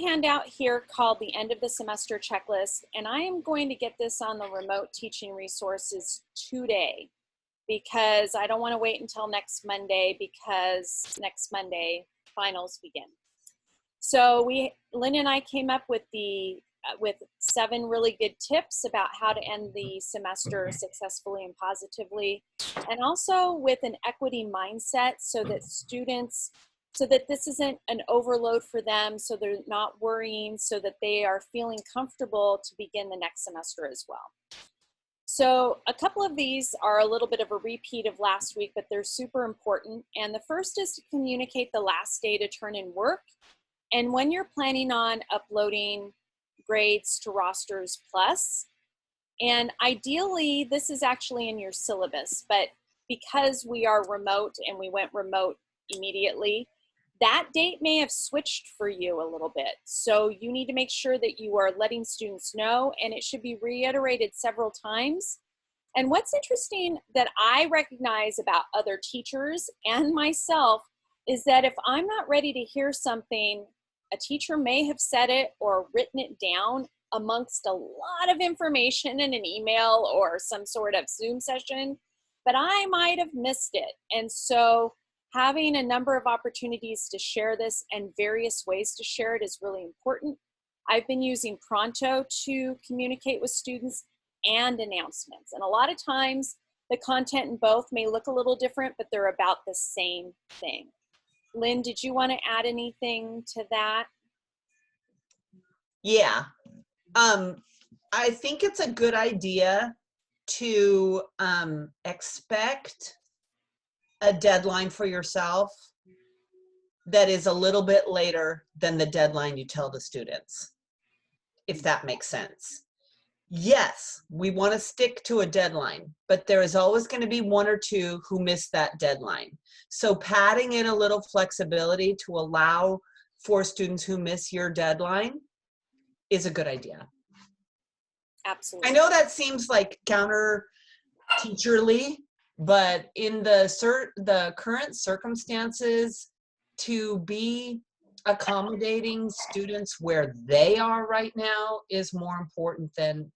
Handout here called the end of the semester checklist, and I am going to get this on the remote teaching resources today because I don't want to wait until next Monday because next Monday finals begin. So Lynn and I came up with with 7 really good tips about how to end the semester successfully and positively, and also with an equity mindset so that this isn't an overload for them, so they're not worrying, so that they are feeling comfortable to begin the next semester as well. So a couple of these are a little bit of a repeat of last week, but they're super important. And the first is to communicate the last day to turn in work. And when you're planning on uploading grades to Rosters Plus, and ideally this is actually in your syllabus, but because we are remote and we went remote immediately, that date may have switched for you a little bit. So you need to make sure that you are letting students know, and it should be reiterated several times. And what's interesting that I recognize about other teachers and myself is that if I'm not ready to hear something, a teacher may have said it or written it down amongst a lot of information in an email or some sort of Zoom session, but I might have missed it. And so having a number of opportunities to share this and various ways to share it is really important. I've been using Pronto to communicate with students and announcements. And a lot of times the content in both may look a little different, but they're about the same thing. Lynn, did you want to add anything to that? Yeah. I think it's a good idea to expect a deadline for yourself that is a little bit later than the deadline you tell the students, if that makes sense. Yes, we want to stick to a deadline, but there is always going to be 1 or 2 who miss that deadline. So padding in a little flexibility to allow for students who miss your deadline is a good idea. Absolutely. I know that seems like counter teacherly, but in the current circumstances, to be accommodating students where they are right now is more important than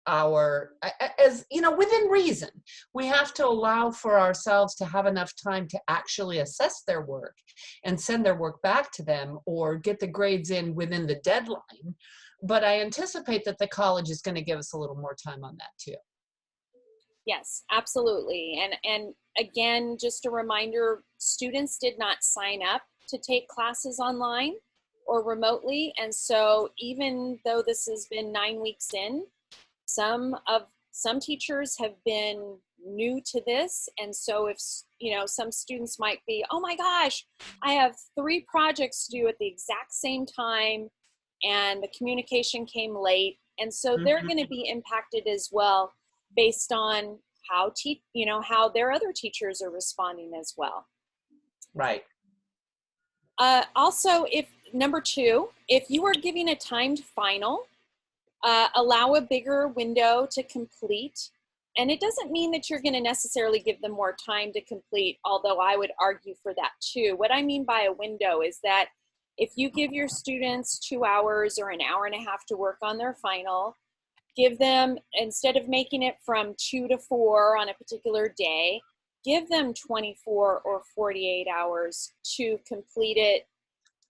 as you know, within reason. We have to allow for ourselves to have enough time to actually assess their work and send their work back to them or get the grades in within the deadline. But I anticipate that the college is going to give us a little more time on that too. Yes, absolutely. And again, just a reminder, students did not sign up to take classes online or remotely. And so even though this has been 9 weeks in, some teachers have been new to this. And so if, you know, some students might be, oh my gosh, I have 3 projects due at the exact same time and the communication came late. And so they're going to be impacted as well based on how their other teachers are responding as well. Right. Also, number 2, if you are giving a timed final, allow a bigger window to complete. And it doesn't mean that you're going to necessarily give them more time to complete, although I would argue for that too. What I mean by a window is that if you give your students 2 hours or an hour and a half to work on their final, give them, instead of making it from 2 to 4 on a particular day, give them 24 or 48 hours to complete it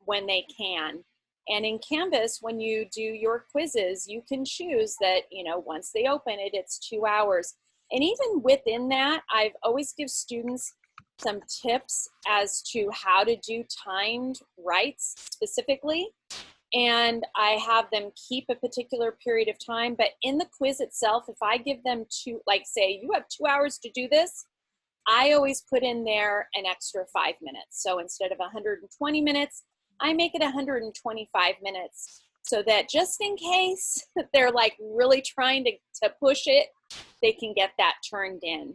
when they can. And in Canvas, when you do your quizzes, you can choose that, you know, once they open it, it's 2 hours. And even within that, I've always give students some tips as to how to do timed writes specifically. And I have them keep a particular period of time. But in the quiz itself, if I give them say you have 2 hours to do this, I always put in there an extra 5 minutes. So instead of 120 minutes, I make it 125 minutes so that just in case they're like really trying to push it, they can get that turned in.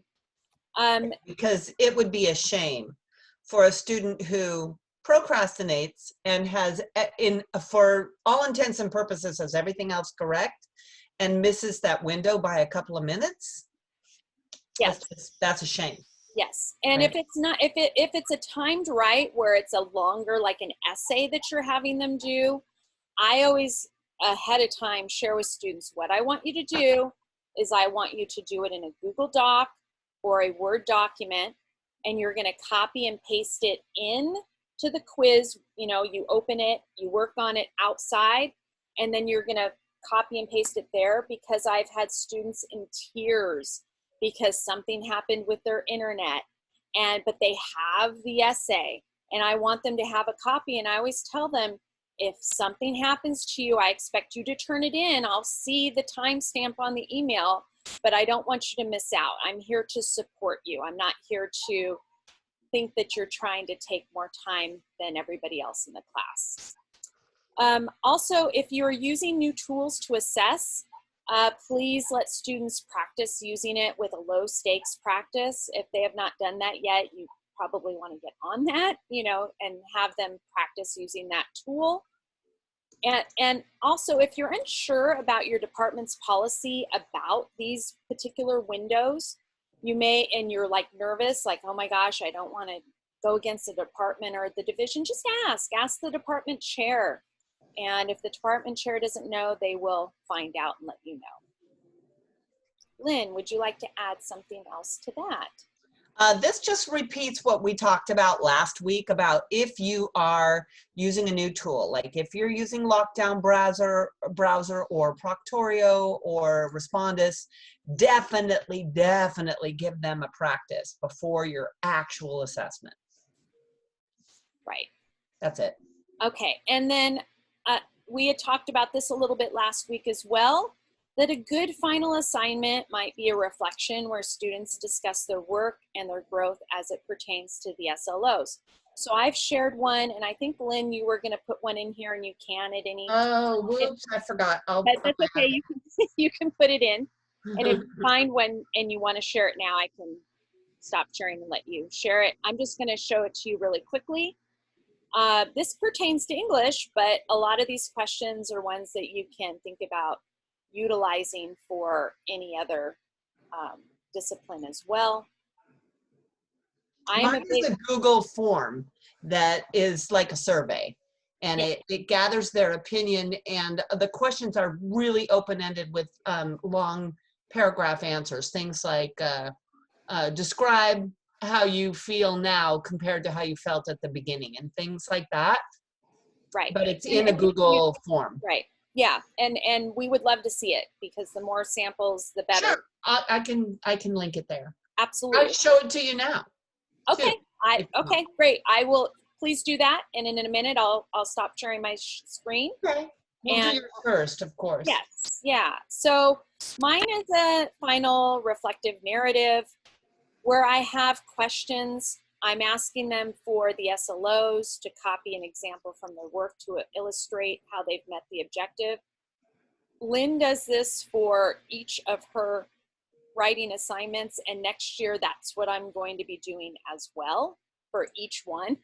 Because it would be a shame for a student who procrastinates and has, for all intents and purposes, has everything else correct and misses that window by a couple of minutes. Yes, that's a shame. Yes, and right. If it's not, if it's a timed write where it's a longer, like an essay that you're having them do, I always ahead of time share with students what I want you to do is I want you to do it in a Google Doc or a Word document, and you're going to copy and paste it in to the quiz. You know, you open it, you work on it outside, and then you're going to copy and paste it there, because I've had students in tears because something happened with their internet, but they have the essay, and I want them to have a copy. And I always tell them, if something happens to you, I expect you to turn it in. I'll see the timestamp on the email, but I don't want you to miss out. I'm here to support you. I'm not here to think that you're trying to take more time than everybody else in the class. Also, if you're using new tools to assess, please let students practice using it with a low stakes practice. If they have not done that yet, you probably want to get on that, you know, and have them practice using that tool. And also, if you're unsure about your department's policy about these particular windows, you may, and you're like nervous, like, oh my gosh, I don't want to go against the department or the division, just ask the department chair. And if the department chair doesn't know, they will find out and let you know. Lynn, would you like to add something else to that? This just repeats what we talked about last week about if you are using a new tool, like if you're using Lockdown Browser or Proctorio or Respondus, definitely give them a practice before your actual assessment. Right. That's it. Okay, and then we had talked about this a little bit last week as well, that a good final assignment might be a reflection where students discuss their work and their growth as it pertains to the SLOs. So I've shared one, and I think, Lynn, you were going to put one in here, and you can at any time. Oh, whoops, I forgot. That's okay. You can put it in. And if you find one and you want to share it now, I can stop sharing and let you share it. I'm just going to show it to you really quickly. This pertains to English, but a lot of these questions are ones that you can think about utilizing for any other discipline as well. Mine is a Google form that is like a survey, and it gathers their opinion, and the questions are really open-ended with long paragraph answers. Things like describe how you feel now compared to how you felt at the beginning, and things like that. Right. But it's in a Google form. Right. Yeah, and we would love to see it, because the more samples, the better. Sure, I can link it there. Absolutely. I'll show it to you now. Okay. Okay, great. I will. Please do that, and in a minute, I'll stop sharing my screen. Okay. We'll do yours first, of course. Yes. Yeah. So mine is a final reflective narrative where I have questions. I'm asking them for the SLOs to copy an example from their work to illustrate how they've met the objective. Lynn does this for each of her writing assignments, and next year that's what I'm going to be doing as well for each one.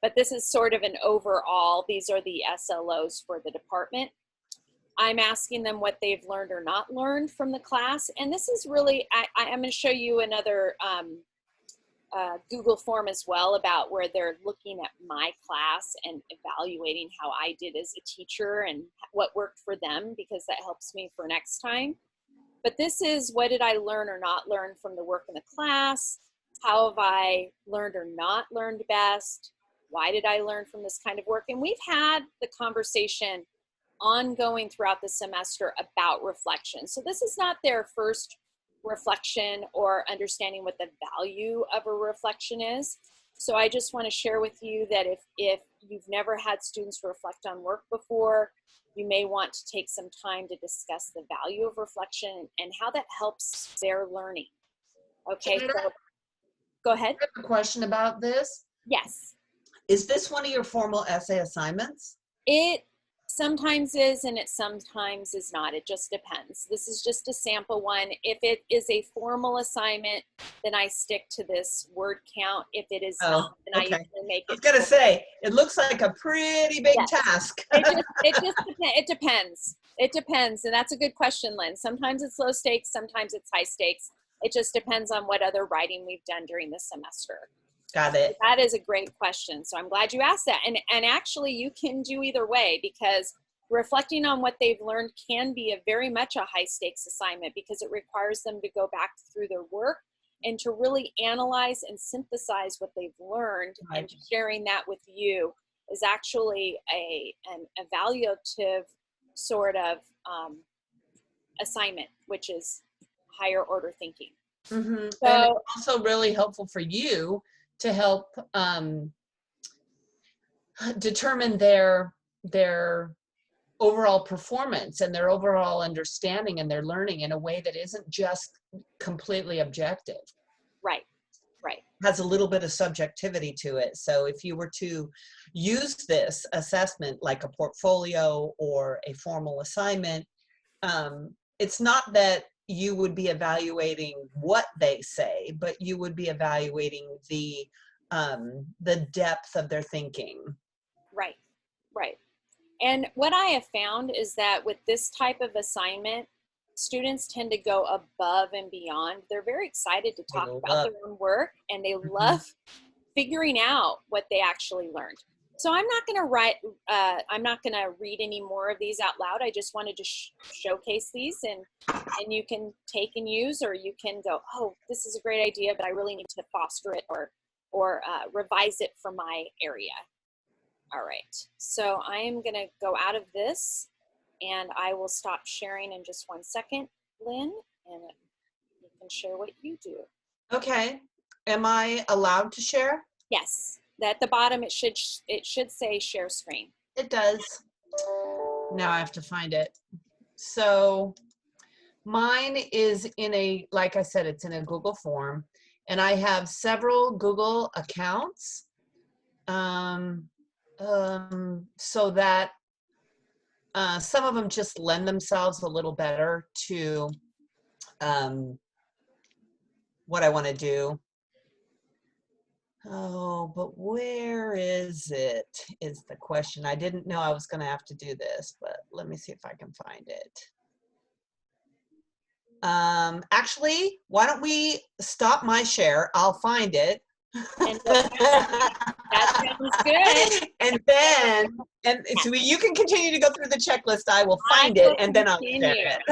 But this is sort of an overall, these are the SLOs for the department. I'm asking them what they've learned or not learned from the class. And this is really, I'm going to show you another Google form as well, about where they're looking at my class and evaluating how I did as a teacher and what worked for them, because that helps me for next time. But this is, what did I learn or not learn from the work in the class? How have I learned or not learned best? Why did I learn from this kind of work? And we've had the conversation ongoing throughout the semester about reflection. So this is not their first reflection or understanding what the value of a reflection is. So I just want to share with you that if you've never had students reflect on work before, you may want to take some time to discuss the value of reflection and how that helps their learning. Okay, so go ahead. I have a question about this. Yes. Is this one of your formal essay assignments? It sometimes is, and it sometimes is not. It just depends. This is just a sample one. If it is a formal assignment, then I stick to this word count. If it is not, then I usually make it. I was gonna say, it looks like a pretty big task. It depends. It depends, and that's a good question, Lynn. Sometimes it's low stakes, sometimes it's high stakes. It just depends on what other writing we've done during the semester. Got it. That is a great question. So I'm glad you asked that. And actually you can do either way, because reflecting on what they've learned can be a very much a high stakes assignment because it requires them to go back through their work and to really analyze and synthesize what they've learned. Right. And sharing that with you is actually an evaluative sort of assignment, which is higher order thinking. Mm-hmm. So, and it's also really helpful for you to help determine their overall performance and their overall understanding and their learning in a way that isn't just completely objective. right. Has a little bit of subjectivity to it. So if you were to use this assessment like a portfolio or a formal assignment, it's not that you would be evaluating what they say, but you would be evaluating the depth of their thinking. Right. And what I have found is that with this type of assignment, students tend to go above and beyond. They're very excited to talk about their own work, and they love figuring out what they actually learned. So I'm not going to I'm not going to read any more of these out loud. I just wanted to showcase these, and you can take and use, or you can go, oh, this is a great idea, but I really need to foster it or revise it for my area. All right, so I am going to go out of this, and I will stop sharing in just 1 second, Lynn, and you can share what you do. Okay. Am I allowed to share? Yes. At the bottom, it should say share screen. It does. Now I have to find it. So mine is like I said, it's in a Google form, and I have several Google accounts. So that some of them just lend themselves a little better to what I want to do. Oh, but where is it, is the question. I didn't know I was going to have to do this, but let me see if I can find it. Actually, why don't we stop my share? I'll find it. And that sounds good. And so you can continue to go through the checklist. I will find it, and then I'll share it.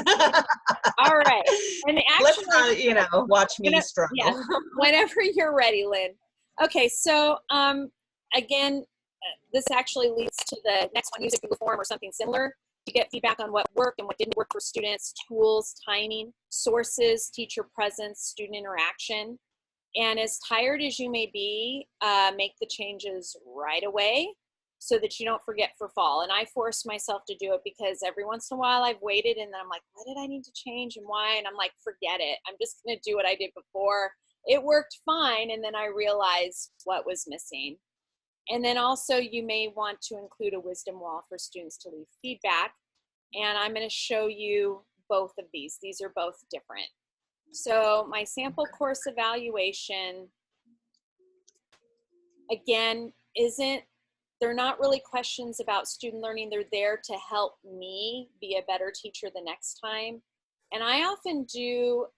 All right. And actually, let's not, watch me struggle. Yeah, whenever you're ready, Lynn. Okay, so again, this actually leads to the next one. Use a Google form or something similar to get feedback on what worked and what didn't work for students, tools, timing, sources, teacher presence, student interaction. And as tired as you may be, make the changes right away so that you don't forget for fall. And I force myself to do it because every once in a while I've waited and then I'm like, what did I need to change and why? And I'm like, forget it. I'm just going to do what I did before. It worked fine. And then I realized what was missing. And then also you may want to include a wisdom wall for students to leave feedback. And I'm going to show you both of these. These are both different. So my sample course evaluation, again, they're not really questions about student learning. They're there to help me be a better teacher the next time. And I often do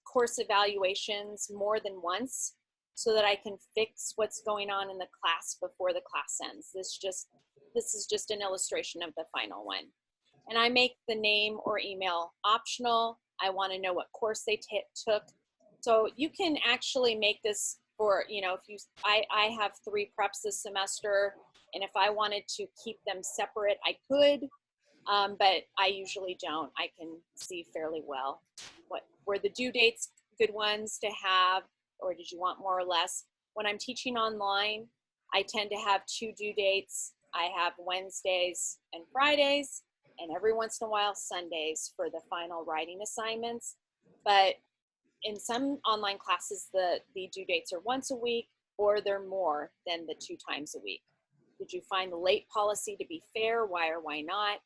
course evaluations more than once so that I can fix what's going on in the class before the class ends. This is just an illustration of the final one. And I make the name or email optional. I want to know what course they took. So you can actually make this for, I have 3 preps this semester, and if I wanted to keep them separate, I could, but I usually don't. I can see fairly well were the due dates good ones to have, or did you want more or less? When I'm teaching online, I tend to have 2 due dates. I have Wednesdays and Fridays, and every once in a while Sundays for the final writing assignments. But in some online classes, the due dates are once a week, or they're more than the 2 times a week. Did you find the late policy to be fair? Why or why not?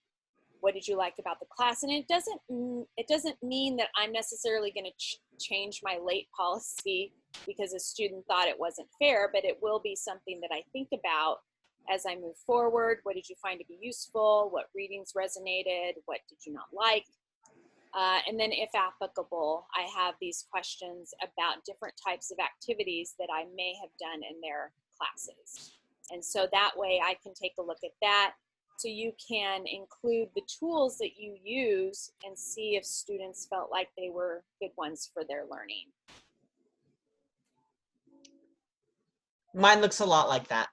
What did you like about the class? And it doesn't mean that I'm necessarily going to change my late policy because a student thought it wasn't fair, but it will be something that I think about as I move forward. What did you find to be useful? What readings resonated? What did you not like? And then if applicable, I have these questions about different types of activities that I may have done in their classes. And so that way I can take a look at that. So you can include the tools that you use and see if students felt like they were good ones for their learning. Mine looks a lot like that.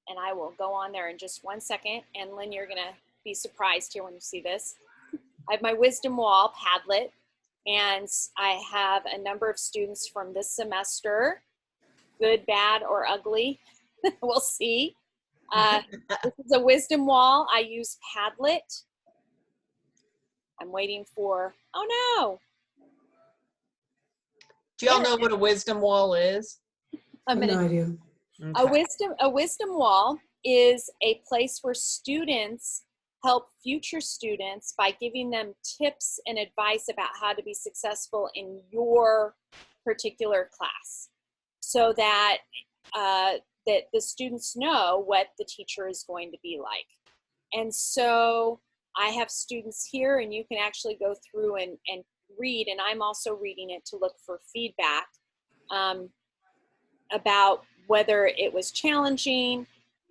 And I will go on there in just 1 second. And Lynn, you're gonna be surprised here when you see this. I have my Wisdom Wall Padlet, and I have a number of students from this semester, good, bad, or ugly. We'll see. This is a Wisdom Wall. I use Padlet. I'm waiting for, oh no. Do y'all know what a wisdom wall is? I'm gonna, No idea. Okay. a wisdom wall is a place where students help future students by giving them tips and advice about how to be successful in your particular class, so that that the students know what the teacher is going to be like. And so I have students here, and you can actually go through and read, and I'm also reading it to look for feedback about whether it was challenging,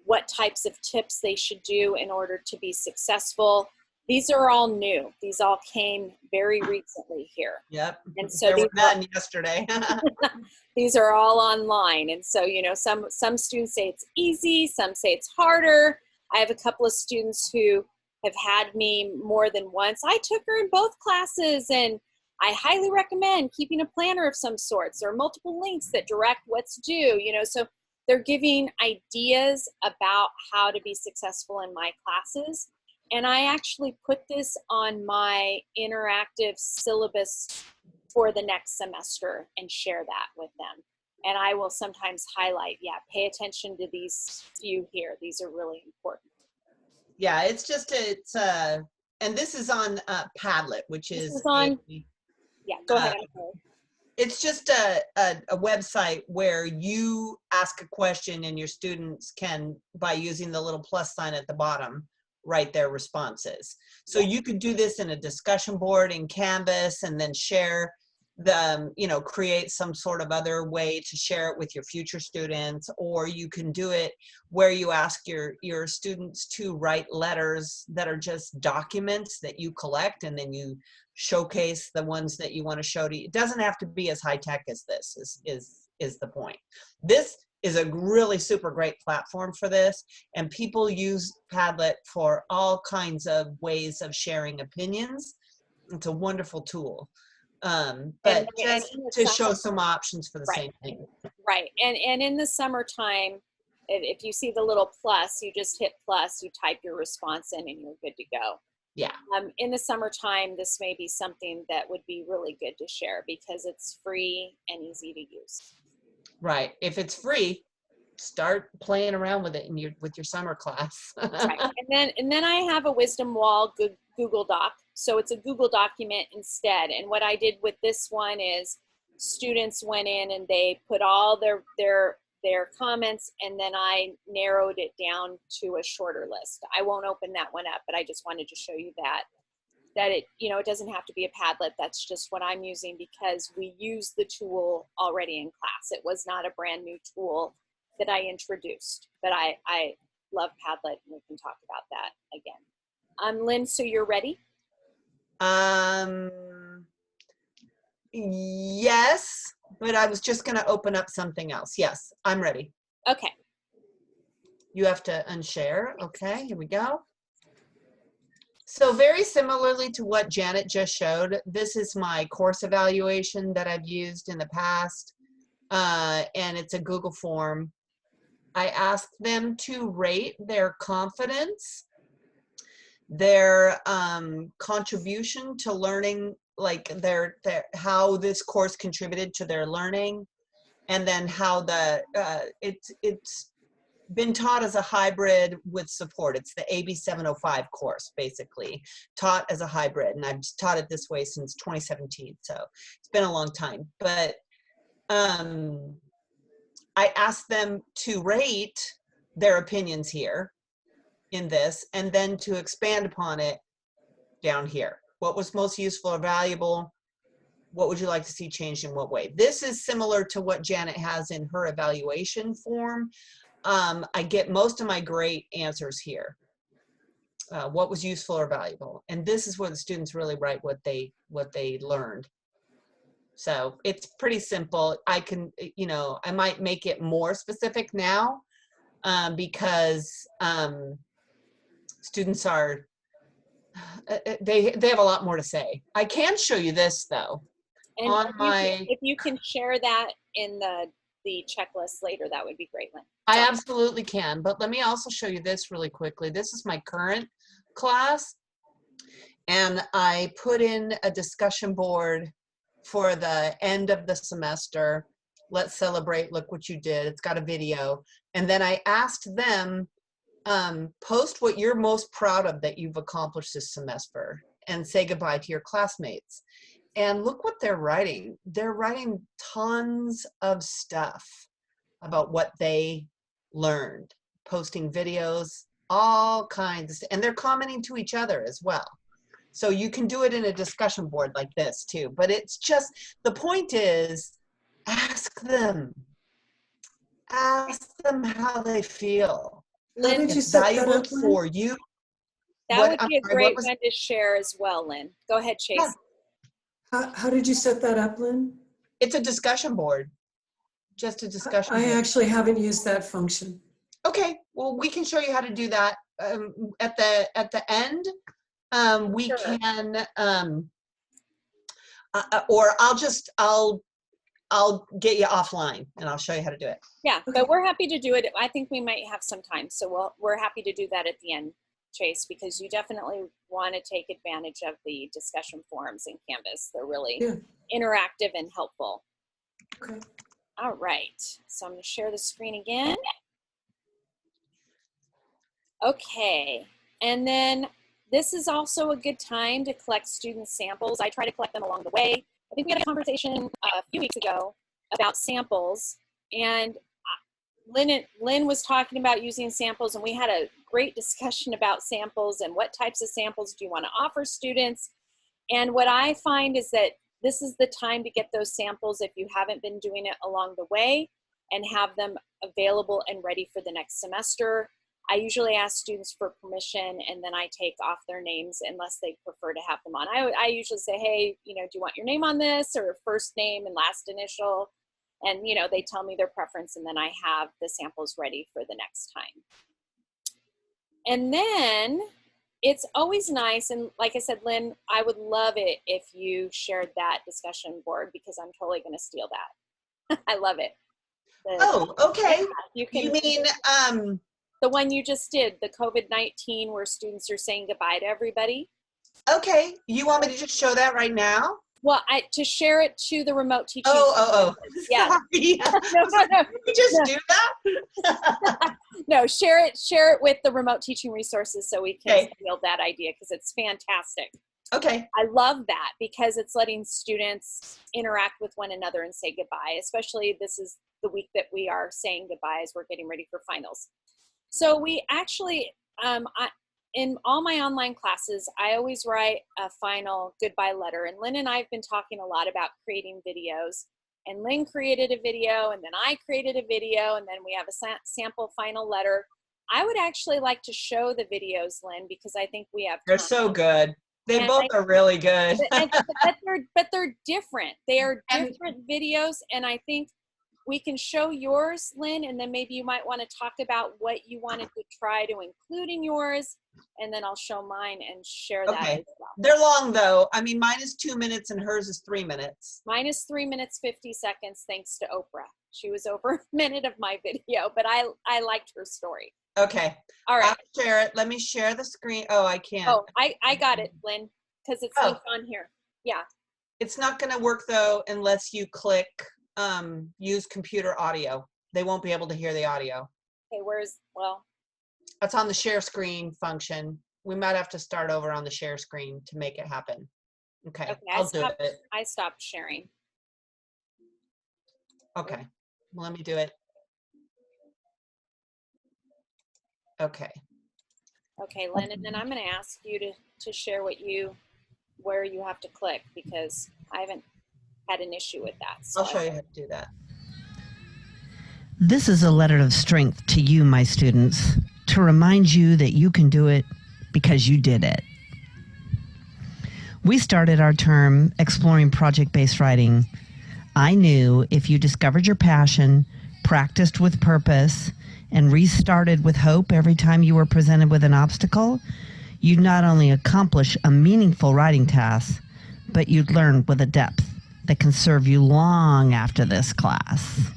what types of tips they should do in order to be successful. These are all new. These all came very recently here. Yep. And so there were none yesterday. these are all online. And so, you know, some students say it's easy, some say it's harder. I have a couple of students who have had me more than once. I took her in both classes, and I highly recommend keeping a planner of some sorts or multiple links that direct what's due, you know. So they're giving ideas about how to be successful in my classes. And I actually put this on my interactive syllabus for the next semester and share that with them. And I will sometimes highlight, yeah, pay attention to these few here. These are really important. Yeah, and this is on Padlet, which is on, yeah, go ahead. It's just a website where you ask a question and your students can, by using the little plus sign at the bottom, write their responses. So you could do this in a discussion board in Canvas, and then share the, you know, create some sort of other way to share it with your future students, or you can do it where you ask your students to write letters that are just documents that you collect, and then you showcase the ones that you want to show to you. It doesn't have to be as high tech as this is the point. This is a really super great platform for this, and people use Padlet for all kinds of ways of sharing opinions. It's a wonderful tool. But just to show some options for the same thing. Right. And in the summertime, if you see the little plus, you just hit plus, you type your response in, and you're good to go. Yeah. In the summertime, this may be something that would be really good to share because it's free and easy to use. Right. If it's free, start playing around with it with your summer class. Right. And then I have a Wisdom Wall Google Doc. So it's a Google document instead. And what I did with this one is students went in and they put all their comments, and then I narrowed it down to a shorter list. I won't open that one up, but I just wanted to show you that it, you know, it doesn't have to be a Padlet. That's just what I'm using because we use the tool already in class. It was not a brand new tool that I introduced, but I love Padlet, and we can talk about that again. Lynn, so you're ready? Yes, but I was just going to open up something else. Yes, I'm ready. Okay. You have to unshare. Okay, here we go. So very similarly to what Janet just showed, this is my course evaluation that I've used in the past, and it's a Google form. I asked them to rate their confidence, their contribution to learning, like their how this course contributed to their learning, and then how it's been taught as a hybrid with support. It's the AB 705 course, basically, taught as a hybrid, and I've taught it this way since 2017, so it's been a long time. But I asked them to rate their opinions here in this, and then to expand upon it down here. What was most useful or valuable? What would you like to see changed in what way? This is similar to what Janet has in her evaluation form. I get most of my great answers here. What was useful or valuable? And this is where the students really write what they learned. So it's pretty simple. I can, you know, I might make it more specific now because students are, they have a lot more to say. I can show you this though. And if you can share that in the checklist later, that would be great, Lynn. I absolutely can, but let me also show you this really quickly. This is my current class, and I put in a discussion board for the end of the semester. Let's celebrate, look what you did. It's got a video. And then I asked them, post what you're most proud of that you've accomplished this semester and say goodbye to your classmates. And look what they're writing. They're writing tons of stuff about what they learned, posting videos, all kinds, and they're commenting to each other as well. So you can do it in a discussion board like this too, but it's just, the point is, ask them how they feel. How did you set that up, Lynn? For you. That would be a great one to share as well, Lynn. Go ahead, Chase. Yeah. How did you set that up, Lynn? It's a discussion board. Just a discussion board. I actually haven't used that function. Okay, well, we can show you how to do that at the end. We Sure. can, or I'll get you offline and I'll show you how to do it. Yeah, but we're happy to do it. I think we might have some time, so we're happy to do that at the end, Chase, because you definitely want to take advantage of the discussion forums in Canvas. They're really interactive and helpful. Okay. All right, so I'm going to share the screen again. Okay, and then this is also a good time to collect student samples. I try to collect them along the way. I think we had a conversation a few weeks ago about samples, and Lynn was talking about using samples, and we had a great discussion about samples and what types of samples do you want to offer students. And what I find is that this is the time to get those samples if you haven't been doing it along the way, and have them available and ready for the next semester. I usually ask students for permission, and then I take off their names unless they prefer to have them on. I usually say, hey, you know, do you want your name on this, or first name and last initial? And, you know, they tell me their preference, and then I have the samples ready for the next time. And then it's always nice, and like I said, Lynn, I would love it if you shared that discussion board, because I'm totally going to steal that. I love it. Okay. Yeah, you mean the one you just did, the COVID-19, where students are saying goodbye to everybody? Okay, you want me to just show that right now? Well, to share it to the remote teaching. Yeah. Sorry. No. Can we just do that? No, share it with the remote teaching resources so we can steal that idea, because it's fantastic. Okay. I love that because it's letting students interact with one another and say goodbye, especially this is the week that we are saying goodbye as we're getting ready for finals. So we actually, in all my online classes, I always write a final goodbye letter. And Lynn and I have been talking a lot about creating videos. And Lynn created a video, and then I created a video, and then we have a sample final letter. I would actually like to show the videos, Lynn, because I think we have time. They're so good. They both are really good. but they're different. They are different videos, and I think we can show yours, Lynn, and then maybe you might want to talk about what you wanted to try to include in yours, and then I'll show mine and share that as well. They're long though. I mean, mine is 2 minutes and hers is 3 minutes. Mine is 3 minutes, 50 seconds, thanks to Oprah. She was over a minute of my video, but I liked her story. Okay. All right. I'll share it. Let me share the screen. Oh, I can't. Oh, I got it, Lynn, because it's linked on here. Yeah. It's not going to work though unless you click use computer audio. They won't be able to hear the audio. Okay, That's on the share screen function. We might have to start over on the share screen to make it happen. Okay, I'll do it. I stopped sharing. Okay, well, let me do it. Okay. Okay, Lynn, and then I'm going to ask you to share where you have to click, because I haven't had an issue with that. So I'll show you how to do that. This is a letter of strength to you, my students, to remind you that you can do it because you did it. We started our term exploring project-based writing. I knew if you discovered your passion, practiced with purpose, and restarted with hope every time you were presented with an obstacle, you'd not only accomplish a meaningful writing task, but you'd learn with a depth that can serve you long after this class.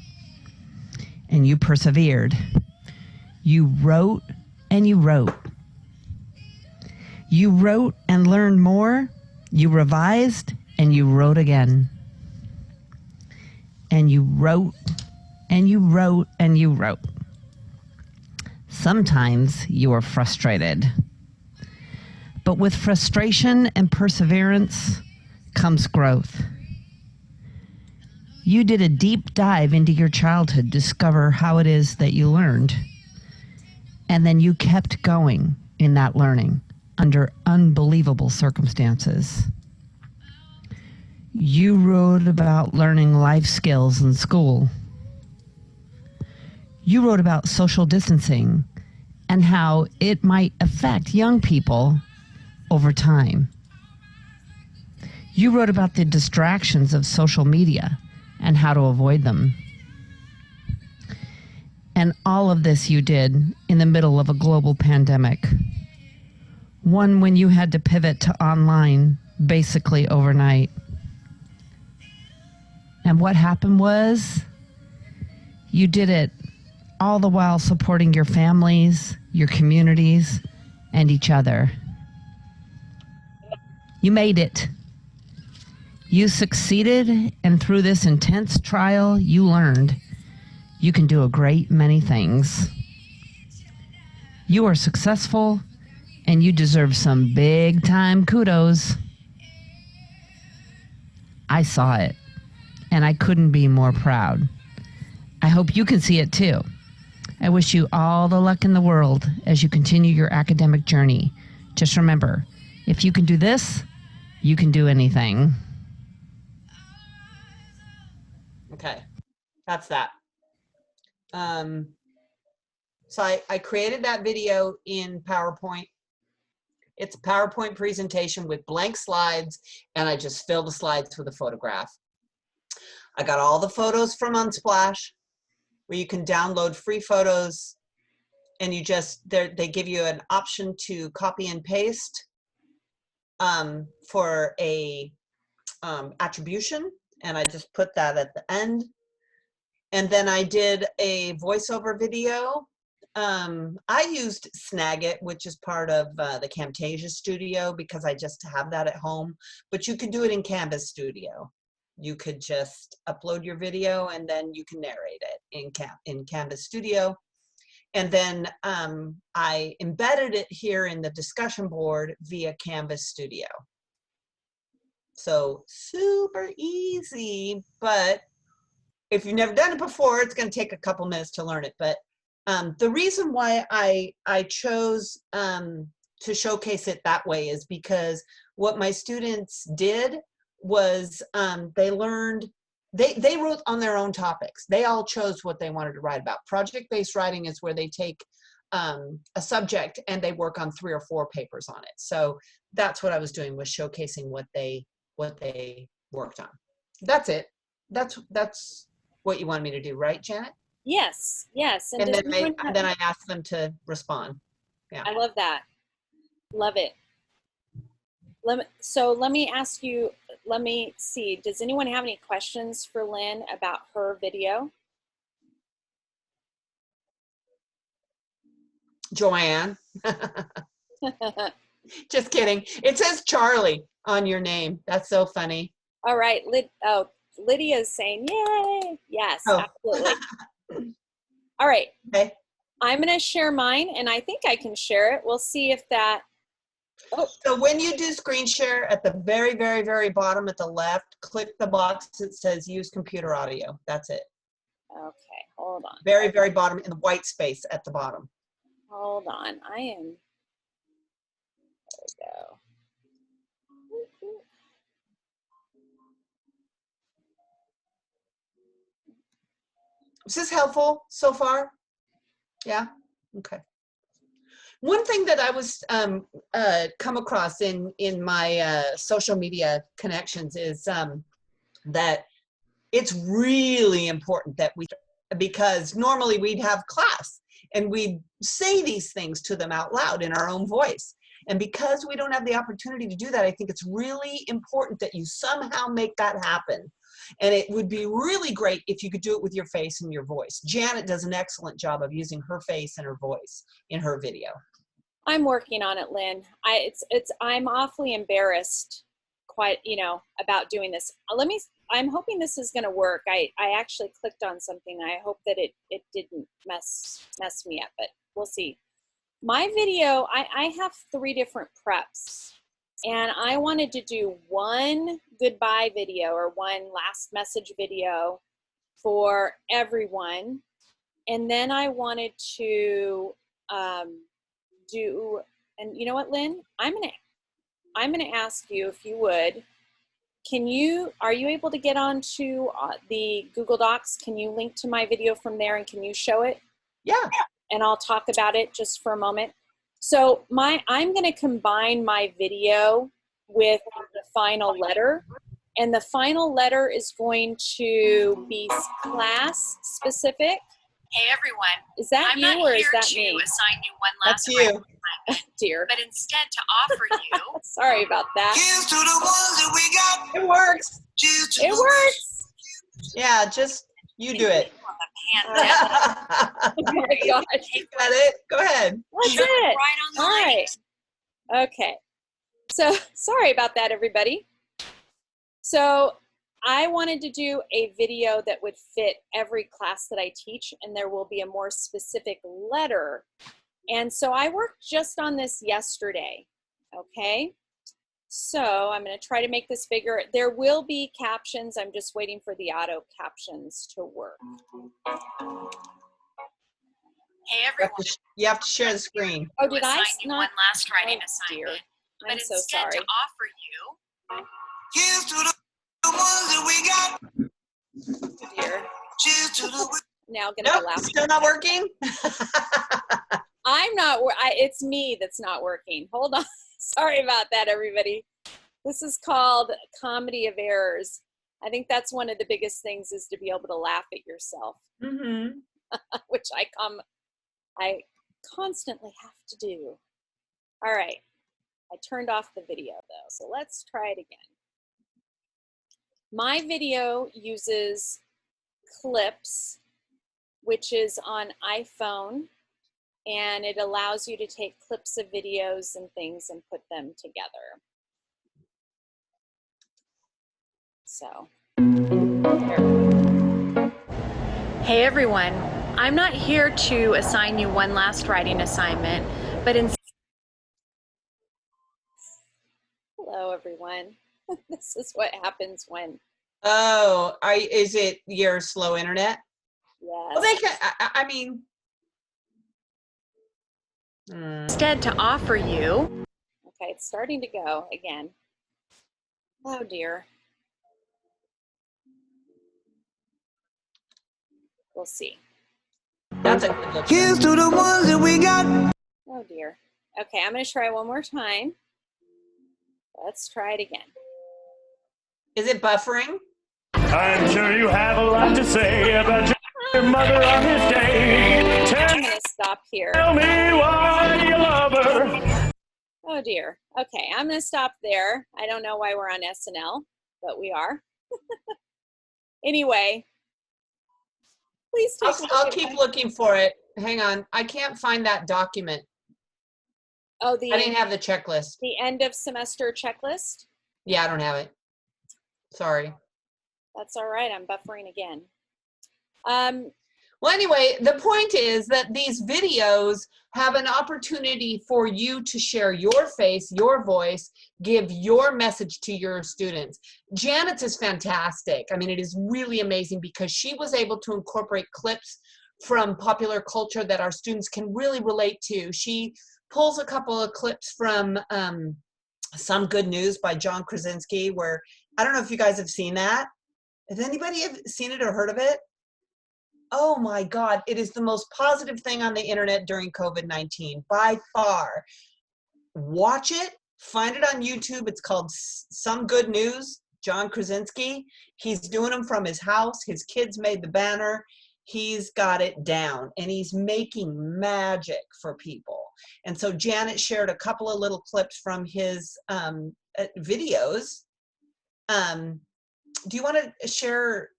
And you persevered. You wrote and you wrote. You wrote and learned more. You revised and you wrote again. And you wrote and you wrote and you wrote. Sometimes you were frustrated. But with frustration and perseverance comes growth. You did a deep dive into your childhood to discover how it is that you learned. And then you kept going in that learning under unbelievable circumstances. You wrote about learning life skills in school. You wrote about social distancing and how it might affect young people over time. You wrote about the distractions of social media and how to avoid them. And all of this you did in the middle of a global pandemic. One when you had to pivot to online basically overnight. And what happened was you did it all the while supporting your families, your communities, and each other. You made it. You succeeded, and through this intense trial, you learned you can do a great many things. You are successful, and you deserve some big-time kudos. I saw it, and I couldn't be more proud. I hope you can see it too. I wish you all the luck in the world as you continue your academic journey. Just remember, if you can do this, you can do anything. Okay, that's that. So I created that video in PowerPoint. It's a PowerPoint presentation with blank slides, and I just fill the slides with a photograph. I got all the photos from Unsplash, where you can download free photos, and you just, they give you an option to copy and paste for a attribution, and I just put that at the end. And then I did a voiceover video. I used Snagit, which is part of the Camtasia Studio, because I just have that at home, but you could do it in Canvas Studio. You could just upload your video and then you can narrate it in Canvas Studio. And then I embedded it here in the discussion board via Canvas Studio. So super easy, but if you've never done it before, it's going to take a couple minutes to learn it. But the reason why I chose to showcase it that way is because what my students did was they learned, they wrote on their own topics. They all chose what they wanted to write about. Project-based writing is where they take a subject and they work on 3 or 4 papers on it. So that's what I was doing, was showcasing what they worked on. That's it. That's what you wanted me to do, right, Janet? Yes, yes. And then I asked them to respond. Yeah. I love that. Love it. So let me ask you, let me see, does anyone have any questions for Lynn about her video? Joanne. Just kidding. It says Charlie on your name. That's so funny. All right. Lydia's saying, yay. Yes, absolutely. All right. Okay. I'm going to share mine, and I think I can share it. We'll see if that. Oh. So when you do screen share, at the very, very, very bottom at the left, click the box that says use computer audio. That's it. Okay, hold on. Very, very bottom in the white space at the bottom. Hold on. I am. There we go. Is this helpful so far? Yeah? Okay. One thing that I was come across in my social media connections is that it's really important that because normally we'd have class and we'd say these things to them out loud in our own voice. And because we don't have the opportunity to do that, I think it's really important that you somehow make that happen. And it would be really great if you could do it with your face and your voice. Janet does an excellent job of using her face and her voice in her video. I'm working on it, Lynn. I'm awfully embarrassed, about doing this. I'm hoping this is going to work. I actually clicked on something. I hope that it didn't mess me up, but we'll see. My video, I have 3 different preps, and I wanted to do one goodbye video or one last message video for everyone, and then I wanted to and you know what, Lynn? I'm gonna ask you if you would. Are you able to get onto the Google Docs? Can you link to my video from there, and can you show it? Yeah. And I'll talk about it just for a moment. So I'm going to combine my video with the final letter, and the final letter is going to be class specific. Hey everyone, Is that I'm you not or here is that to me? assign you one That's last you. assignment, Dear. but instead to offer you Sorry about that. Here's to the ones that we got. It works. Cheers to It the works. Yeah, just you do it. on the pandemic. Oh my gosh. Got it? Go ahead. That's Jump it. right on the All link. right. Okay. So sorry about that, everybody. So I wanted to do a video that would fit every class that I teach, and there will be a more specific letter. And so I worked just on this yesterday. Okay. So I'm going to try to make this bigger. There will be captions. I'm just waiting for the auto captions to work. Hey everyone, You have to share the screen. Oh, to did I assign you not? one last writing Oh, dear. assignment, I'm but so instead sorry. to offer you Here's to the ones that we got. Oh, dear. Cheers to the Now gonna Nope, be laughing. still not working? I'm not. It's me that's not working. Hold on. Sorry about that, everybody. This is called comedy of errors. I think that's one of the biggest things, is to be able to laugh at yourself, Mm-hmm. which I constantly have to do. All right. I turned off the video though, so let's try it again. My video uses Clips, which is on iPhone, and it allows you to take clips of videos and things and put them together. So, hey everyone, I'm not here to assign you one last writing assignment, but instead, hello everyone. This is what happens when, Oh, is it your slow internet? yes. Well, they can, I mean. Instead to offer you, okay, it's starting to go again. Oh dear. We'll see. That's a good look. Here's to the ones that we got. Oh dear. Okay, I'm going to try one more time. Let's try it again. Is it buffering? I'm sure you have a lot to say about your mother on this day. I'm going to stop here. Tell me why you love her. Oh dear. Okay, I'm going to stop there. I don't know why we're on SNL, but we are. Anyway, please take a look I'll at keep my- looking for it. Hang on. I can't find that document. Oh, I didn't have the checklist. the end of semester checklist. Yeah, I don't have it. Sorry. That's all right. I'm buffering again. Well, anyway, the point is that these videos have an opportunity for you to share your face, your voice, give your message to your students. Janet's is fantastic. I mean, it is really amazing because she was able to incorporate clips from popular culture that our students can really relate to. She pulls a couple of clips from Some Good News by John Krasinski, where, I don't know if you guys have seen that. Has anybody seen it or heard of it? Oh my God, it is the most positive thing on the internet during COVID-19 by far. Watch it, find it on YouTube. It's called Some Good News, John Krasinski. He's doing them from his house. His kids made the banner. He's got it down and he's making magic for people. And so Janet shared a couple of little clips from his videos. Do you want to share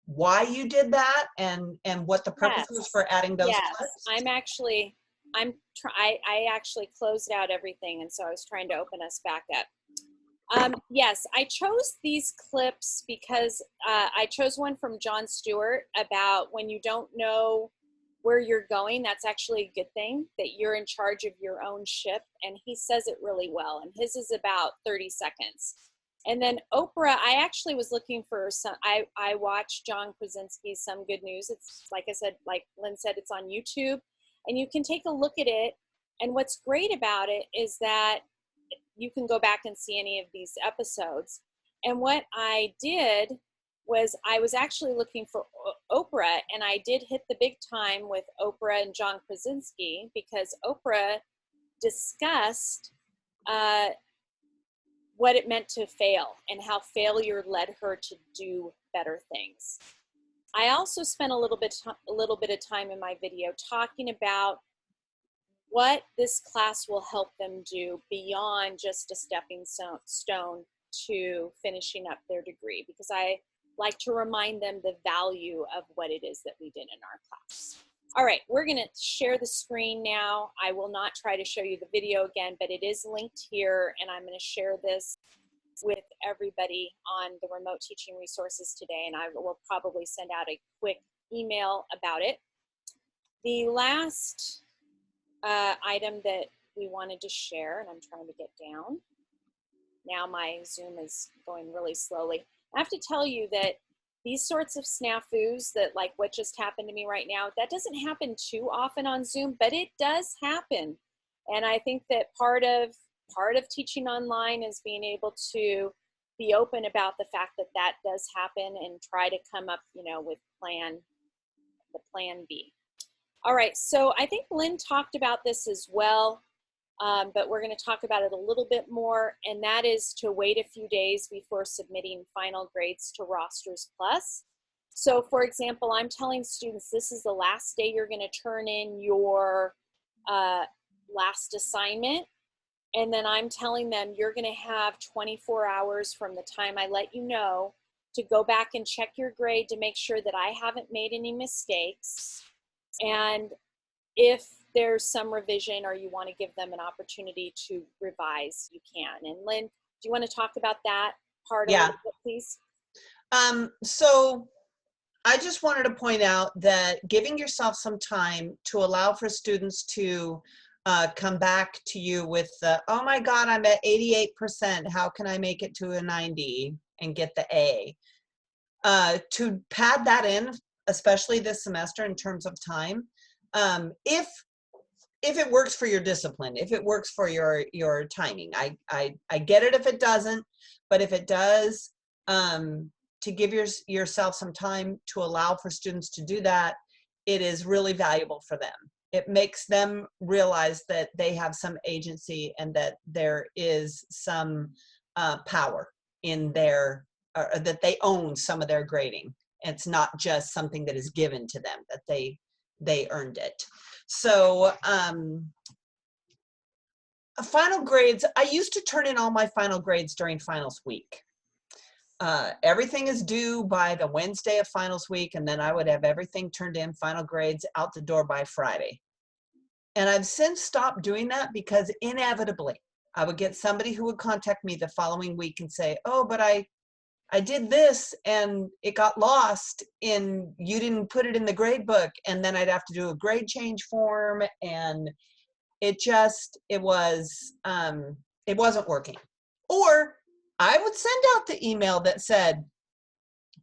why you did that and what the purpose was for adding those clips? I actually closed out everything, and so I was trying to open us back up. Yes, I chose these clips because I chose one from Jon Stewart about when you don't know where you're going, that's actually a good thing, that you're in charge of your own ship, and he says it really well, and his is about 30 seconds. And then Oprah, I actually was looking for some, I watched John Krasinski's Some Good News. It's, like I said, like Lynn said, it's on YouTube, and you can take a look at it. And what's great about it is that you can go back and see any of these episodes. And what I did was I was actually looking for Oprah, and I did hit the big time with Oprah and John Krasinski, because Oprah discussed what it meant to fail and how failure led her to do better things. I also spent a little bit of time in my video talking about what this class will help them do beyond just a stepping stone to finishing up their degree, because I like to remind them the value of what it is that we did in our class. All right, we're gonna share the screen now. I will not try to show you the video again, but it is linked here, and I'm gonna share this with everybody on the remote teaching resources today, and I will probably send out a quick email about it. The last item that we wanted to share, and I'm trying to get down. Now my Zoom is going really slowly. I have to tell you that these sorts of snafus, that like what just happened to me right now, that doesn't happen too often on Zoom, but it does happen. And I think that part of teaching online is being able to be open about the fact that that does happen and try to come up, you know, with the plan B. All right, so I think Lynn talked about this as well, but we're going to talk about it a little bit more, and that is to wait a few days before submitting final grades to Rosters Plus. So for example, I'm telling students this is the last day you're going to turn in your last assignment, and then I'm telling them you're going to have 24 hours from the time I let you know to go back and check your grade to make sure that I haven't made any mistakes. And if there's some revision or you want to give them an opportunity to revise, you can. And Lynn, do you want to talk about that part a little bit, please? So I just wanted to point out that giving yourself some time to allow for students to come back to you with, oh my God, I'm at 88%. How can I make it to a 90 and get the A? To pad that in, especially this semester in terms of time, if it works for your discipline, if it works for your timing. I get it if it doesn't, but if it does, to give yourself some time to allow for students to do that, it is really valuable for them. It makes them realize that they have some agency and that there is some power in their, that they own some of their grading. It's not just something that is given to them, that they earned it. So final grades, I used to turn in all my final grades during finals week. Everything is due by the Wednesday of finals week, and then I would have everything turned in, final grades out the door by Friday. And I've since stopped doing that because inevitably I would get somebody who would contact me the following week and say, oh, but I did this and it got lost in, you didn't put it in the grade book. And then I'd have to do a grade change form, and it wasn't working. Or I would send out the email that said,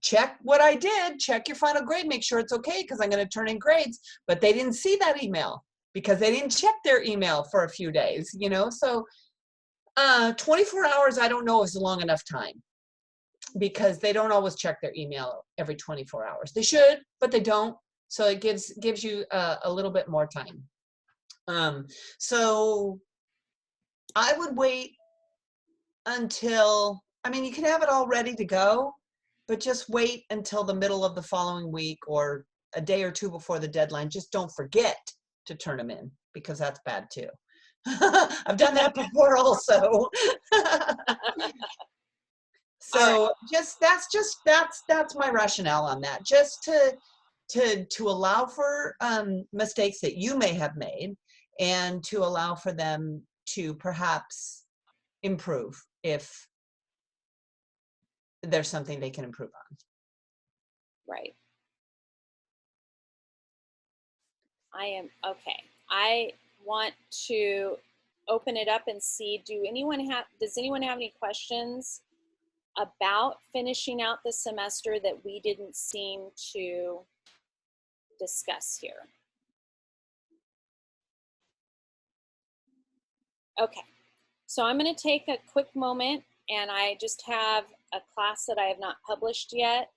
check what I did, check your final grade, make sure it's okay, because I'm going to turn in grades. But they didn't see that email because they didn't check their email for a few days, you know? So 24 hours, I don't know, is a long enough time. because they don't always check their email every 24 hours. They should, but they don't. So it gives you a little bit more time. So I would wait until, I mean, you can have it all ready to go, but just wait until the middle of the following week or a day or two before the deadline. Just don't forget to turn them in, because that's bad too. I've done that before also. So that's my rationale on that. Just to allow for mistakes that you may have made, and to allow for them to perhaps improve if there's something they can improve on. Right. Okay. I want to open it up and see, does anyone have any questions about finishing out the semester that we didn't seem to discuss here? Okay, so I'm going to take a quick moment, and I just have a class that I have not published yet,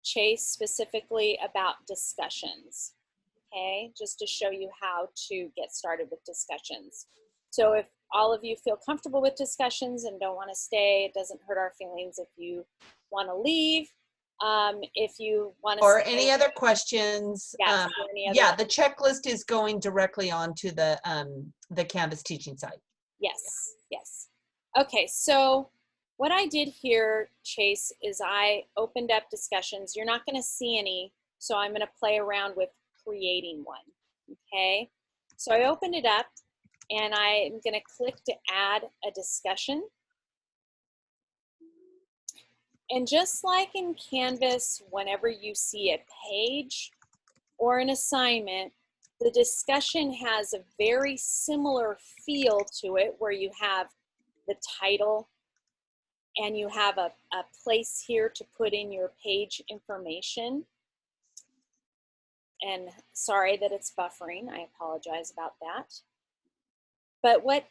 Chase, specifically about discussions, okay, just to show you how to get started with discussions. So if all of you feel comfortable with discussions and don't want to stay, it doesn't hurt our feelings if you want to leave. If you want to, or any other questions, yes, yeah, the checklist is going directly onto the Canvas teaching site. Yes, yes. Okay, so what I did here, Chase, is I opened up discussions. You're not going to see any, so I'm going to play around with creating one, okay? So I opened it up, and I'm going to click to add a discussion. And just like in Canvas, whenever you see a page or an assignment, the discussion has a very similar feel to it, where you have the title and you have a place here to put in your page information. And sorry that it's buffering, I apologize about that. But what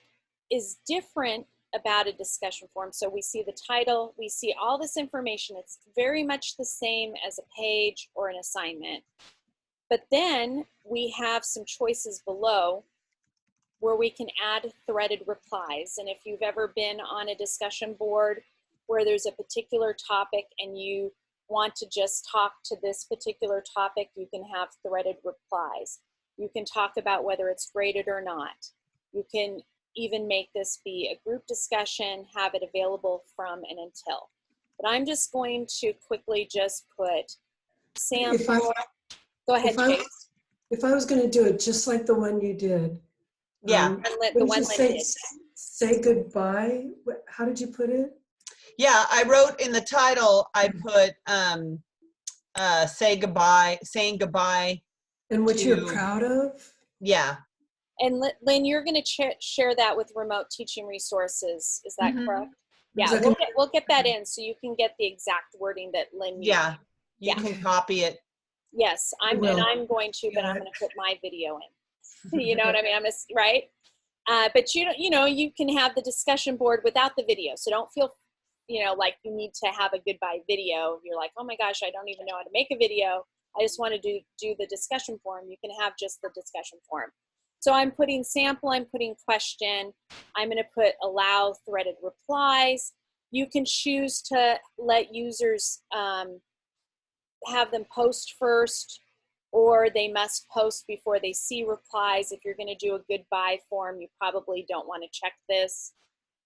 is different about a discussion forum, so we see the title, we see all this information, it's very much the same as a page or an assignment. But then we have some choices below where we can add threaded replies. And if you've ever been on a discussion board where there's a particular topic and you want to just talk to this particular topic, you can have threaded replies. You can talk about whether it's graded or not. You can even make this be a group discussion, have it available from and until. But I'm just going to quickly just put sample. Go ahead, Chase. If I was going to do it just like the one you did, Yeah. The one Lynn did. Say goodbye. How did you put it? Yeah, I wrote in the title, I put saying goodbye. And what you're proud of? Yeah. And Lynn, you're going to share that with remote teaching resources. Is that correct? Yeah, we'll get that in so you can get the exact wording that Lynn used. Yeah, you can copy it. Yes, I'm going to, but I'm going to put my video in. You know what I mean? I'm just right. But you can have the discussion board without the video. So don't feel, like you need to have a goodbye video. You're like, oh my gosh, I don't even know how to make a video. I just want to do the discussion forum. You can have just the discussion forum. So I'm putting sample, I'm putting question. I'm going to put allow threaded replies. You can choose to let users have them post first, or they must post before they see replies. If you're going to do a goodbye form, you probably don't want to check this.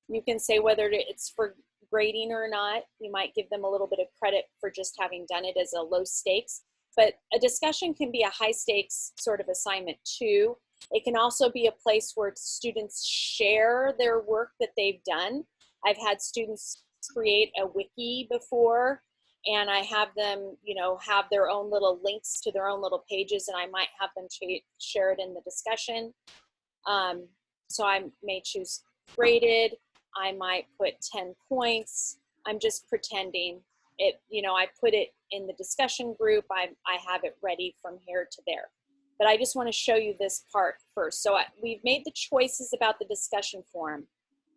You can say whether it's for grading or not. You might give them a little bit of credit for just having done it as a low stakes. But a discussion can be a high stakes sort of assignment too. It can also be a place where students share their work that they've done. I've had students create a wiki before, and I have them, have their own little links to their own little pages, and I might have them share it in the discussion. So I may choose graded. I might put 10 points. I'm just pretending it, I put it in the discussion group. I have it ready from here to there. But I just want to show you this part first. So we've made the choices about the discussion forum.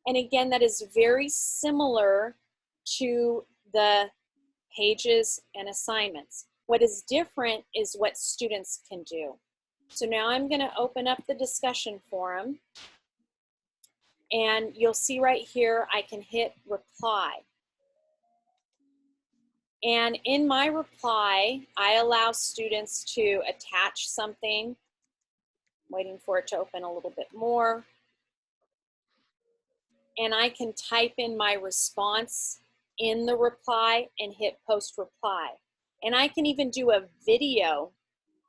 And again, that is very similar to the pages and assignments. What is different is what students can do. So now I'm going to open up the discussion forum, and you'll see right here I can hit reply. And in my reply, I allow students to attach something. Waiting for it to open a little bit more. And I can type in my response in the reply and hit post reply. And I can even do a video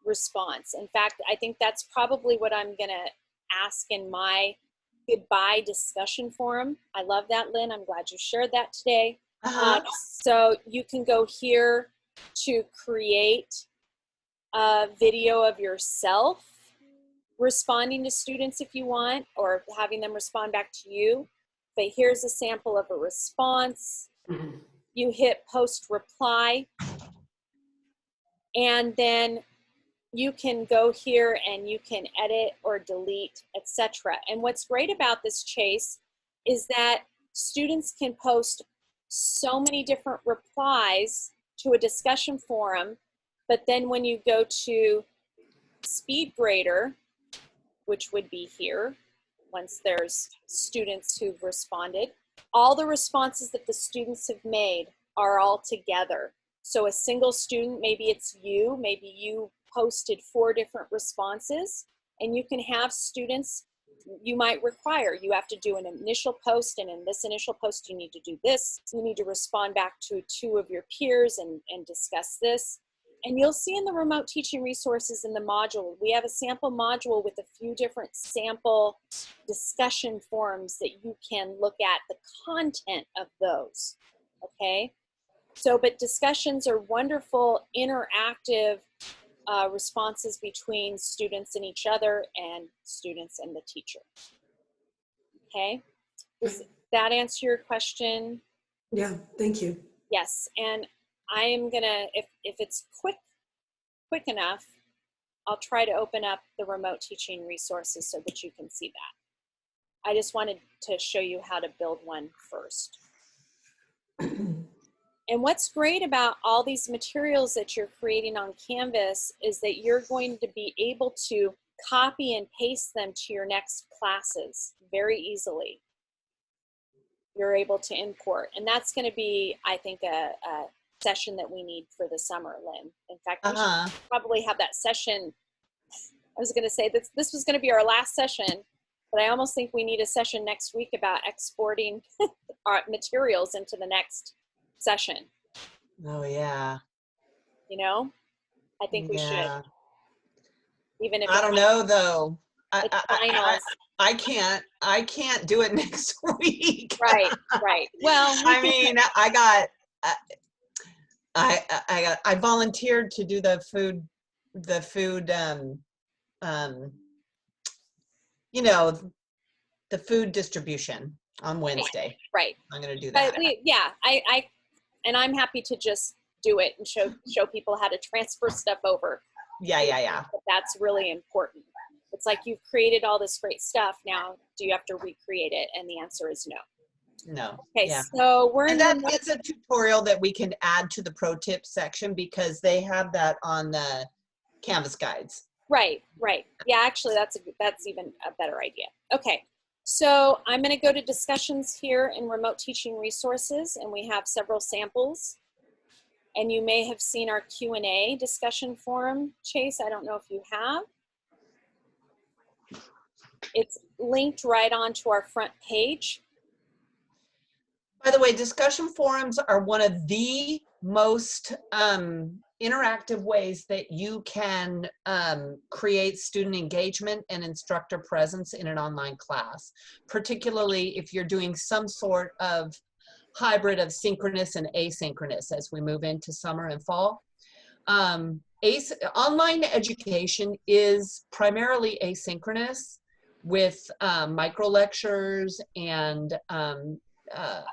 response. In fact, I think that's probably what I'm gonna ask in my goodbye discussion forum. I love that, Lynn. I'm glad you shared that today. So you can go here to create a video of yourself responding to students if you want, or having them respond back to you. But here's a sample of a response. You hit post reply, and then you can go here and you can edit or delete, etc. And what's great about this, Chase, is that students can post so many different replies to a discussion forum, but then when you go to Speed Grader, which would be here, once there's students who've responded, all the responses that the students have made are all together. So a single student, maybe it's you, maybe you posted 4 different responses, and you can have students, you might require, you have to do an initial post, and in this initial post you need to do this, you need to respond back to 2 of your peers and discuss this. And you'll see in the remote teaching resources in the module, we have a sample module with a few different sample discussion forums that you can look at the content of those, okay? So, but discussions are wonderful, interactive responses between students and each other, and students and the teacher. Okay, does that answer your question? Yeah, thank you. Yes, and I am gonna, if it's quick enough, I'll try to open up the remote teaching resources so that you can see that. I just wanted to show you how to build one first. And what's great about all these materials that you're creating on Canvas is that you're going to be able to copy and paste them to your next classes very easily. You're able to import, and that's going to be, I think, a session that we need for the summer, Lynn. In fact, we should probably have that session. I was going to say that this was going to be our last session, but I almost think we need a session next week about exporting our materials into the next session. Oh yeah. You know, I think we should. Even if I don't know though. I can't do it next week. Right. Well, I mean, I volunteered to do the food, you know, the food distribution on Wednesday. Right. I'm going to do that. But and I'm happy to just do it and show people how to transfer stuff over. Yeah. But that's really important. It's like you've created all this great stuff. Now, do you have to recreate it? And the answer is no. No. Okay, yeah. so we're it's a tutorial that we can add to the pro tips section because they have that on the Canvas guides. Right. Yeah, actually, that's even a better idea. Okay, so I'm going to go to discussions here in remote teaching resources, and we have several samples. And you may have seen our Q&A discussion forum, Chase. I don't know if you have. It's linked right onto our front page. By the way, discussion forums are one of the most interactive ways that you can create student engagement and instructor presence in an online class, particularly if you're doing some sort of hybrid of synchronous and asynchronous as we move into summer and fall. Online education is primarily asynchronous with micro lectures and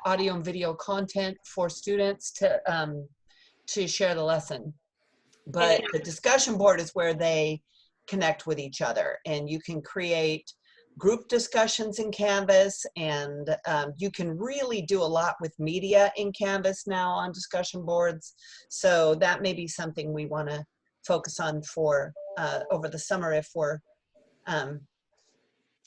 audio and video content for students to share the lesson. But the discussion board is where they connect with each other, and you can create group discussions in Canvas, and you can really do a lot with media in Canvas now on discussion boards. So that may be something we want to focus on for over the summer if we're,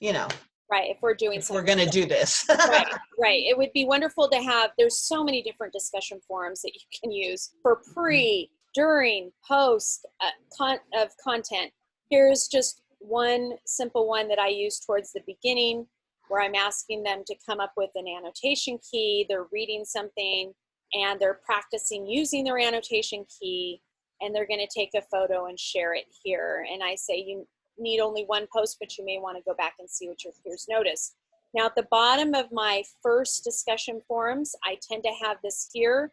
you know, Right, if we're doing if we're something. going to do this. Right, right. It would be wonderful to have, there's so many different discussion forums that you can use for pre, during, post of content. Here's just one simple one that I use towards the beginning, where I'm asking them to come up with an annotation key. They're reading something and they're practicing using their annotation key, and they're going to take a photo and share it here. And I say you need only one post, but you may want to go back and see what your peers notice. Now at the bottom of my first discussion forums, I tend to have this here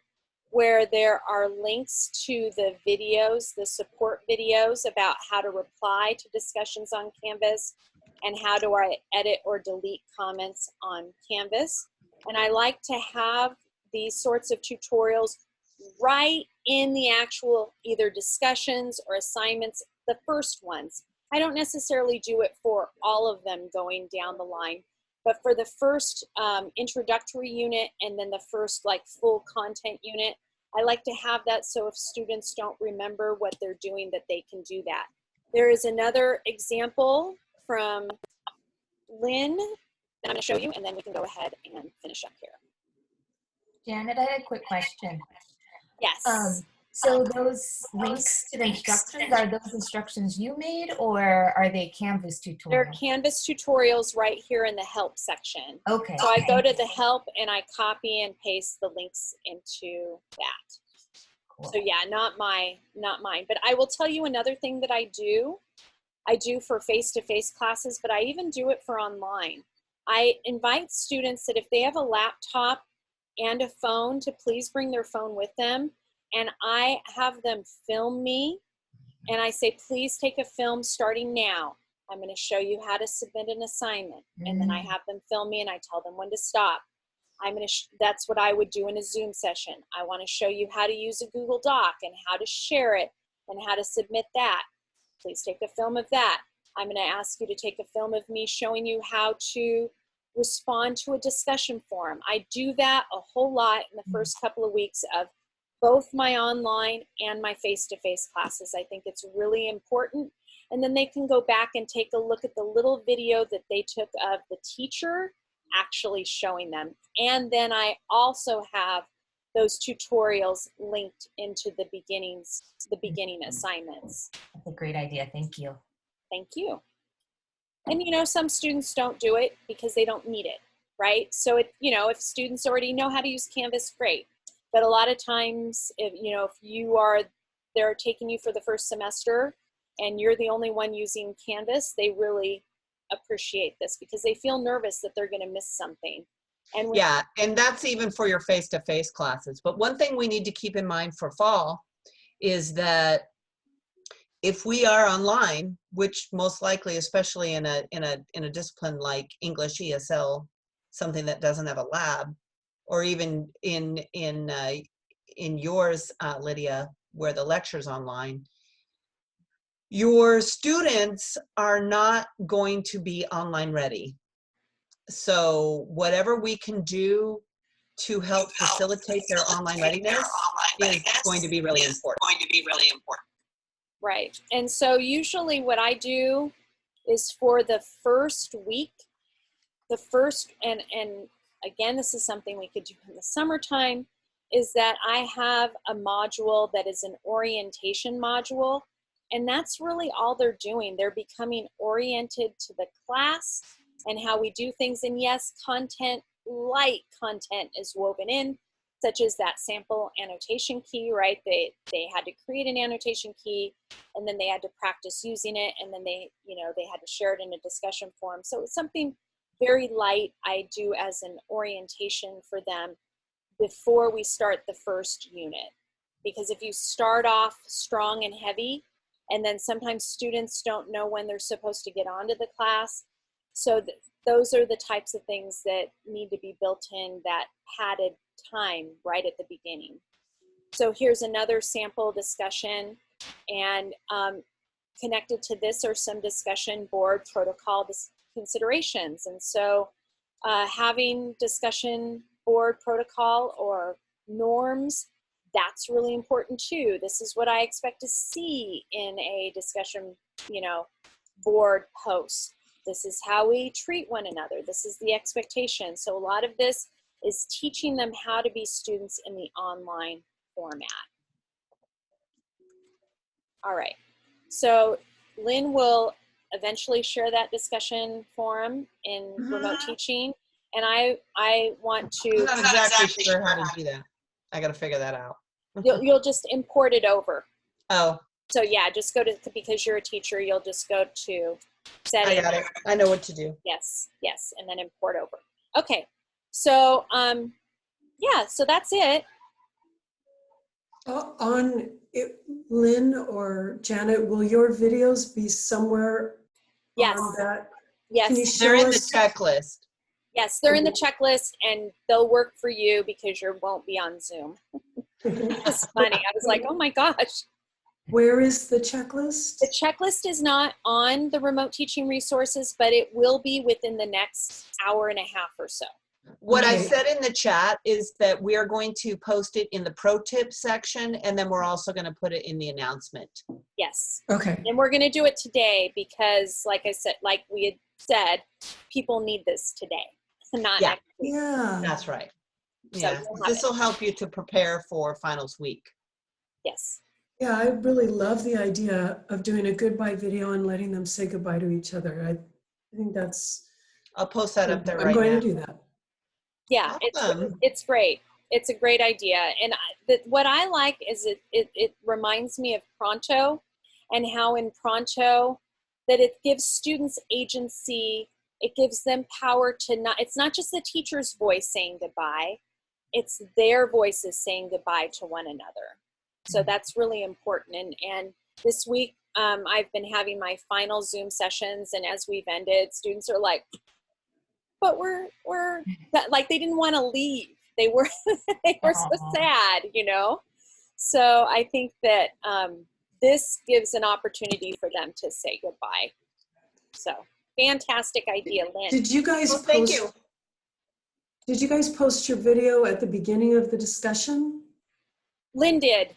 where there are links to the videos, the support videos about how to reply to discussions on Canvas and how do I edit or delete comments on Canvas. And I like to have these sorts of tutorials right in the actual either discussions or assignments, the first ones. I don't necessarily do it for all of them going down the line, but for the first introductory unit and then the first like full content unit, I like to have that so if students don't remember what they're doing, that they can do that. There is another example from Lynn that I'm going to show you, and then we can go ahead and finish up here. Janet, I had a quick question. Yes. So those links to the instructions, are those instructions you made, or are they Canvas tutorials? They're Canvas tutorials right here in the help section. Okay. So I go to the help and I copy and paste the links into that. Cool. So yeah, not mine. But I will tell you another thing that I do for face-to-face classes, but I even do it for online. I invite students that if they have a laptop and a phone to please bring their phone with them. And I have them film me, and I say, please take a film starting now. I'm going to show you how to submit an assignment. And then I have them film me, and I tell them when to stop. That's what I would do in a Zoom session. I want to show you how to use a Google Doc and how to share it and how to submit that. Please take a film of that. I'm going to ask you to take a film of me showing you how to respond to a discussion forum. I do that a whole lot in the first couple of weeks of both my online and my face-to-face classes. I think it's really important. And then they can go back and take a look at the little video that they took of the teacher actually showing them. And then I also have those tutorials linked into the beginning assignments. That's a great idea. Thank you. Thank you. And you know, some students don't do it because they don't need it, right? So if students already know how to use Canvas, great. But a lot of times, if they're taking you for the first semester and you're the only one using Canvas, they really appreciate this because they feel nervous that they're going to miss something. And yeah, and that's even for your face-to-face classes. But one thing we need to keep in mind for fall is that if we are online, which most likely, especially in a discipline like English ESL, something that doesn't have a lab, or even in yours, Lydia, where the lecture's online, your students are not going to be online ready. So whatever we can do to help facilitate their online readiness is going to be really important. Right. And so usually what I do is for the first week, and again, this is something we could do in the summertime, is that I have a module that is an orientation module. And that's really all they're doing. They're becoming oriented to the class and how we do things. And yes, light content is woven in, such as that sample annotation key, right? They had to create an annotation key, and then they had to practice using it, and then they had to share it in a discussion forum. So it's something very light I do as an orientation for them before we start the first unit. Because if you start off strong and heavy, and then sometimes students don't know when they're supposed to get onto the class. So those are the types of things that need to be built in, that padded time right at the beginning. So here's another sample discussion, and connected to this are some discussion board protocol considerations. And so having discussion board protocol or norms, that's really important too. This is what I expect to see in a discussion, board post. This is how we treat one another. This is the expectation. So a lot of this is teaching them how to be students in the online format. All right. So Lynn will eventually share that discussion forum in remote teaching. And I want I'm to, not exactly sure how to do that. I got to figure that out. you'll just import it over. Oh, So yeah, just go to, because you're a teacher, you'll just go to settings. I got it. I know what to do. Yes, yes, and then import over. Okay, so yeah, so that's it. On it, Lynn or Janet, will your videos be somewhere Yes, on that? yes, Can you They're show in the us? checklist. yes, they're in the checklist and they'll work for you because you won't be on Zoom. It's funny. I was like, oh my gosh. Where is the checklist? The checklist is not on the remote teaching resources, but it will be within the next hour and a half or so. What I Okay. said in the chat is that we are going to post it in the pro tip section, and then we're also going to put it in the announcement. Yes. Okay. And we're going to do it today because, like I said, like we had said, people need this today, not Yeah. next week. Yeah. That's right. So Yeah. we'll have This will help you to prepare for finals week. Yes. Yeah, I really love the idea of doing a goodbye video and letting them say goodbye to each other. I think that's, I'll post that up there I'm right going now. to do that. Yeah, Awesome. it's great. It's a great idea. And what I like is it reminds me of Pronto and how in Pronto that it gives students agency. It gives them power to not, it's not just the teacher's voice saying goodbye. It's their voices saying goodbye to one another. So that's really important. And this week, I've been having my final Zoom sessions, and as we've ended, students are like, but we're like, they didn't want to leave. They were they were so sad, So I think that this gives an opportunity for them to say goodbye. So fantastic idea, Lynn. Did you guys Well, thank post? you. Did you guys post your video at the beginning of the discussion? Lynn did.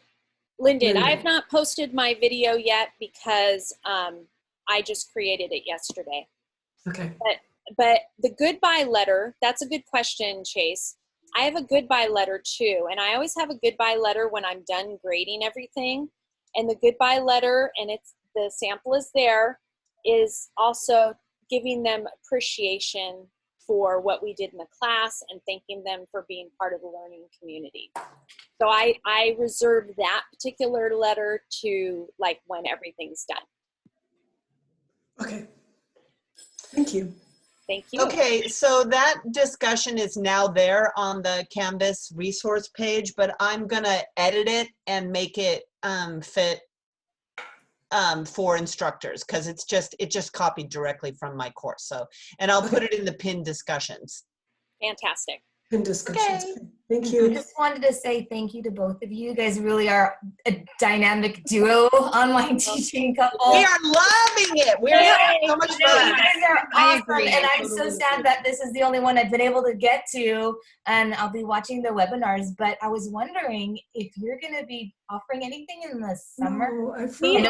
Lynn did. I have not posted my video yet because I just created it yesterday. Okay. But the goodbye letter, that's a good question, Chase. I have a goodbye letter too. And I always have a goodbye letter when I'm done grading everything. And the goodbye letter, and it's the sample is there, is also giving them appreciation for what we did in the class and thanking them for being part of the learning community. So I reserve that particular letter to like when everything's done. Okay. Thank you. Thank you. Okay, so that discussion is now there on the Canvas resource page, but I'm gonna edit it and make it fit for instructors because it just copied directly from my course. So, and I'll put it in the pinned discussions. Fantastic. In discussions. Okay. Thank I you. just wanted to say thank you to both of you. You guys really are a dynamic duo, online teaching couple. We are loving it. We're having so much You fun. guys are I awesome, agree. and I I'm so totally sad agree. that this is the only one I've been able to get to, and I'll be watching the webinars. But I was wondering if you're going to be offering anything in the summer. No, I We I know forgot.